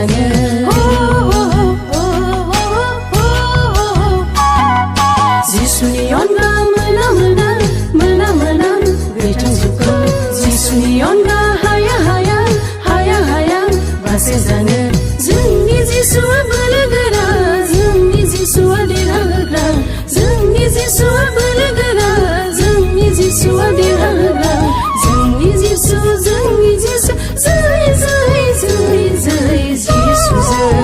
जानो जिसुनि अनगा मोना मोना मोना मोना गैथांजोबगौ जिसुनि अनगा हाया हाया हाया हाया बासे जानो जोंनि जिसुआ बोलोगोरा जोंनि जिसुआ देरहाग्रा जोंनि जिसुआ बोलोगोरा जोंनि जिसुआ देरहाग्रा जोंनि जिसु जय जय जय जय जिसु जय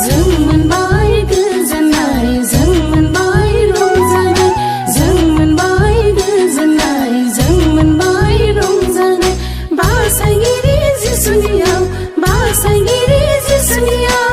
जों मोनबाय गोजोननाय जों मोनबाय रंजानाय जों मोनबाय गोजोननाय जों मोनबाय रंजानाय बासायगिरि जिसुनियाव बासायगिरि जिसुनियाव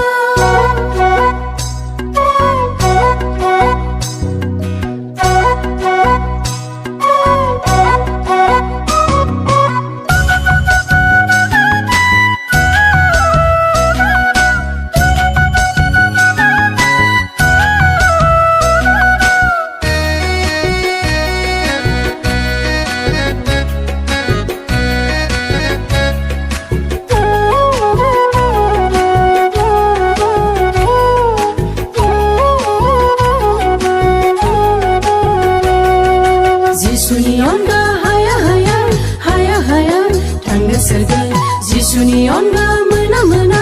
जिसुनि अनगा हाया हाया हाया हाया थांनो सोरगोन जिसुनि अनगा मोना मोना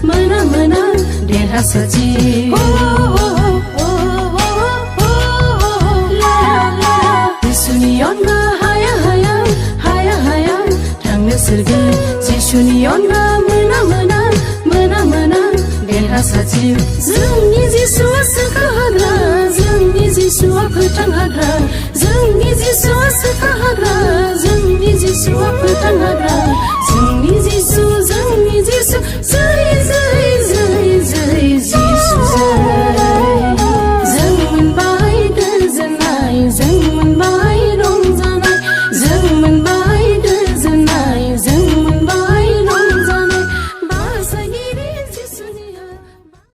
मोना मोना देरहासारथि जिसुनि अनगा हाया हाया हाया हाया थांनो सोरगोन जिसुनि अनगा मोना मोना मोना मोना देरहासारथि जोंनि जिसुआ सोखाहाग्रा जोंनि जिसुआ फोथांहाग्रा जोंनि जिसुआ सोखाहाग्रा